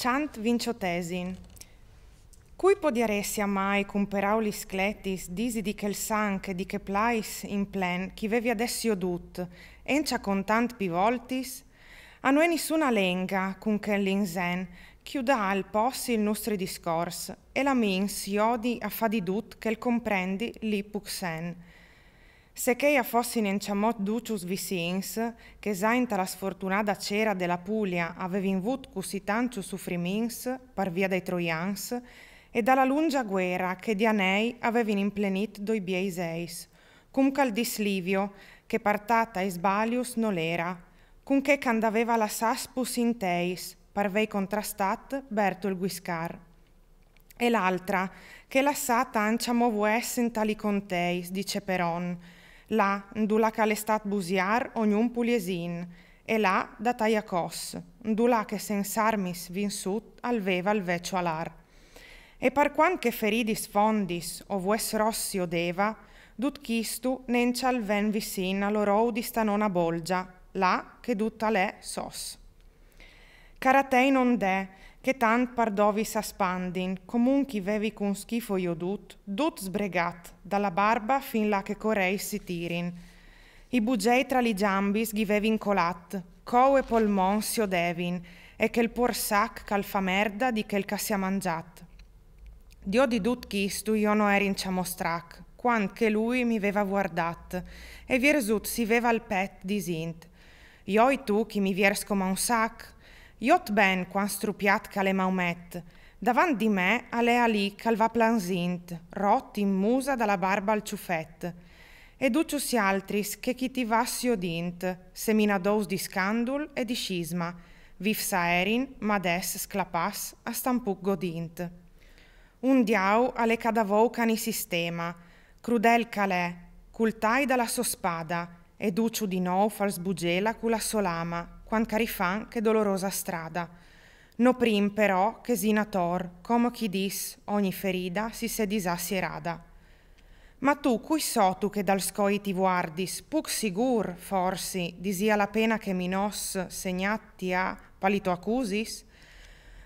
Chant vinciotesin. Cui podiaressi mai comperau li scletis, disi di quel sanc di che plais in plen, chi vevi adessio dut, encia con tant pivoltis? A noi nessuna lenga, con che l'insen, chiuda al possi il nostro discors, e la min si odi a fa di dut che il comprendi li puxen. Se che a fossi nenciamot ducius visins, che zainta la sfortunata cera della Puglia avevi invut così tanto suffrimins, par via dei troians, e dalla lunga guerra che di anei avevin implenit doi bieis eis, cum cal dislivio, che partata e sbalius non era, cum che candaveva la saspus in teis, parvei contrastat Berto il Guiscar. E l'altra, che lassata ancia movu essen tali conteis, dice Peron, là, ndula calestat busiar ognun puliesin, e là da taiacos, ndula che sensarmis vinsut alveva il vecchio alar. E par quan che feridis fondis o vues rossi odeva, dut chistu nencia al ven visin all'orou di stanona bolgia, là che dutta l'è sos. Caratei non de, che tant pardovis aspandin, comunchi vevi con schifo io dut sbregat, dalla barba fin là che correi si tirin. I bugei tra li giambis ghivevi incolat, cou e polmon si odevin, e che il por sac calfa merda di che sia mangiat. Dio di dut chistu io no eri inciamostrac, quant che lui mi veva guardat, e viersut si veva al pet disint. Io e tu chi mi viers come un sac, iot ben quan strupiat cale maumet, davant di me alea lì cal va plansint, rot in musa dalla barba al ciuffet, e duciusi altris che chi ti vassi odint, seminadous di scandul e di scisma, viv saerin, ma des sclapas a stampuc godint. Un diau ale cadavou cani sistema, crudel calè, cultai dalla sospada, e duciu di nou fals bugela cu la solama, quan carifan che dolorosa strada. No prim però che sinator, come chi dis, ogni ferida si se disassierada. Ma tu, cui so tu che dal scoi ti guardis, puc sigur, forsi, disia la pena che minos segnati a palito accusis?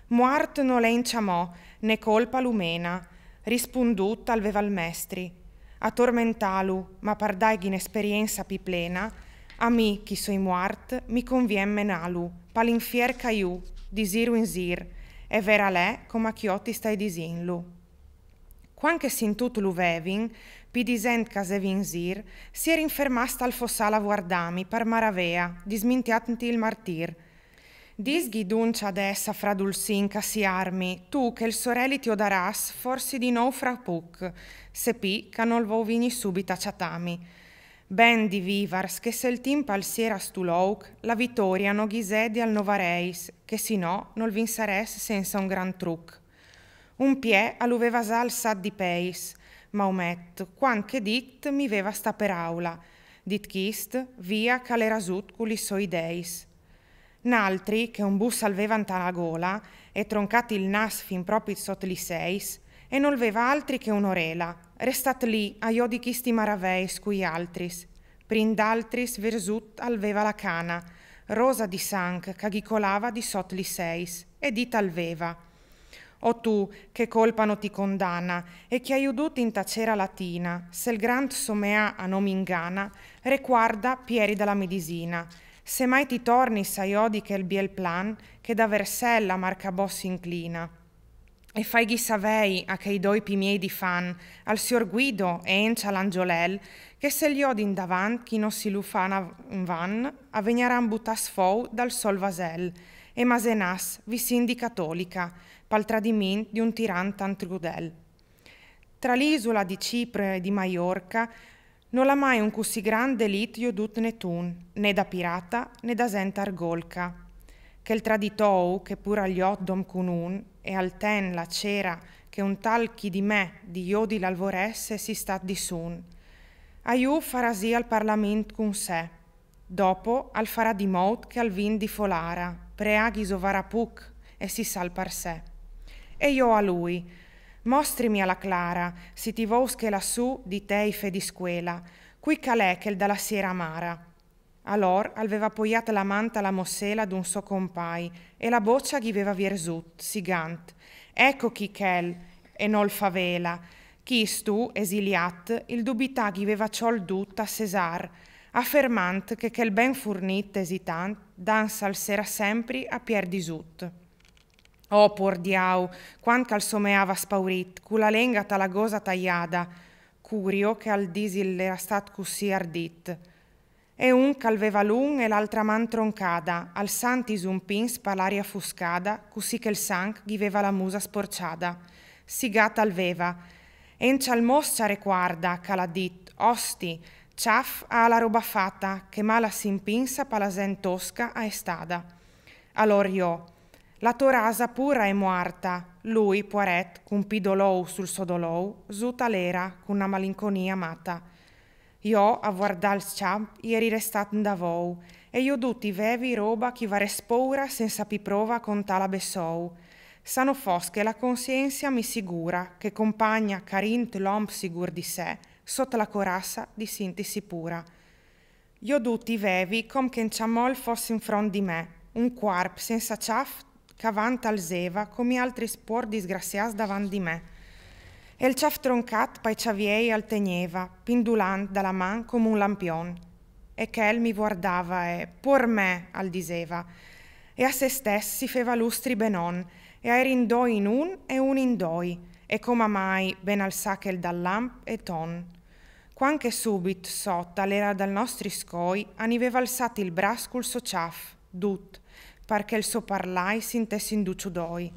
Muart no le inciamò, né colpa lumena, rispondut alveva al mestri. A tormentalu, ma pardai inesperienza pi plena, a mi, chi soi muart, mi convien menalu, palinfier caiu, disiru in sir, e vera lè, come a chiotti stai disinlu. Quan che sintut lu vevin, pi disent casevin sir, si er infermasta al fossala guardami, par maravea, dismintianti il martir. Disghi duncia adessa fra dulsin si armi, tu che il sorelli ti odaras, forsi di nou fra puc, se pi ca non vo vini subita ciatami. Ben di vivars, che se il timpa al sieras tu louc, la vittoria no ghisedi al novareis, che si no non vinsares senza un gran truc. Un pie alluveva sal sad di peis, Maumet, quan che dit mi veva sta per aula, dit chist via calerasut culi soi deis. N'altri, che un bus alvevan la gola, e troncati il nas fin proprio sotto li seis, e non veva altri che un'orela, restat lì a io di chisti maraveis cui altris. Prind'altris versut alveva la cana, rosa di sanc, c'aghicolava di sotto li seis, e dit alveva. O tu, che colpa ti condanna, e che hai udut in tacera latina, se il grand somea a non ingana, requarda pieri dalla medisina, se mai ti torni sai odi che il biel plan, che da versella marca boss inclina. E fai ghi savei a che i doi miei di fan, al sior Guido e encia l'angiolel, che se gli odi in davant chi non si lufana van, a vegnaran butas fou dal sol vasel, e masenas visin cattolica, pal tradiment di un tiran tant crudel. Tra l'isola di Cipro e di Maiorca, non l'ha mai un così grande litio dut netun, né da pirata né da senta argolca. Che il traditou, che pur agli oddom cunun, e al ten la cera, che un tal chi di me, di iodi l'alvoresse, si stat di sun. Aiu farasi al parlament con sé, dopo al farà di mout che al vin di folara, preaghi sovara puc, e si sal par sé. E io a lui, mostrimi alla clara, si ti vos che lassù di tei fe di scuela, qui calè che il dalla sera amara. Allor aveva appoggiata la manta alla mossela d'un suo compai e la boccia gli aveva viersut, sigant. Ecco chi ch'el, e nol favela, chi stu, esiliat, il dubità gli aveva ciol dut a Cesar, affermant che quel ben furnit esitant, dansa al sera sempre a pier disut. Oh, por diau, quant cal someava spaurit, cu la lenga ta la gosa tagliada, curio che al disil era stat così ardit. E un calveva l'un e l'altra man troncada, al santis un pins pa l'aria fuscada, così che il sanc giveva la musa sporciada. Sigata alveva. Encia al moscia requarda, cala dit, osti, ciaf a la roba fatta, che mala s'impinsa pa la sen tosca a estada. Allor io, la torasa pura è muarta, lui, poret, cun pidolou sul sodolou, zuta l'era, con una malinconia mata. Io, a guardar il ciamp, ieri restat da vou, e io tutti vevi roba chi va respoura senza piprova con tala bessou. Sano fosche la conscienza mi sicura che compagna carint l'omp sigur di sé, sotto la corassa di sintisi pura. Io tutti vevi com che in ciamol fosse in front di me, un quarp senza ciaf cavant alzeva come altri spor disgrazias davanti di me. E il ciaf troncat pai ciaviei al tegneva, pindulant dalla man come un lampion. E ch'el mi guardava e, por me, al diseva. E a se stess si feva lustri benon, e a erin doi in un e un in doi, e come mai ben al sachel dal lamp e ton. Quanche subit sotta l'era dal nostri scoi, aniveva alzati il bras col so ciaf, dut, perché il so parlai s'intessi in duciudoi.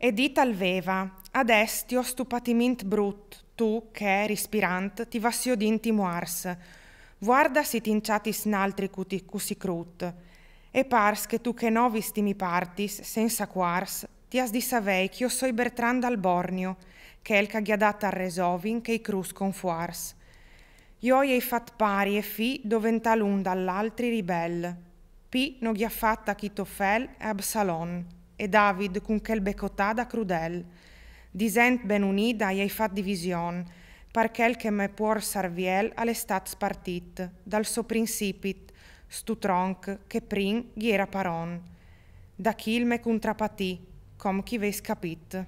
E dit alveva, adest ti ho stupatiment brut, tu che, rispirant, ti vassio d'inti muars. Guarda si tinciatis n'altri cusi crut. E pars che tu che novisti mi partis, senza quars, ti has di savei ch'io soi Bertrand al Bornio, che el c'aghiadat al resovin che i crus confuars. Io gli hai fat pari e fi doventà l'un dall'altri ribel. Pi no gli ha fatta Chitofel e Absalon, e David con quel becotada crudel. Disent ben unida gli hai fat division, parchel che me puor sarviel all'estat spartit, dal so principit, stu tronc che prin gli era paron. Da ch'il me contrapatì, com chi veis capit.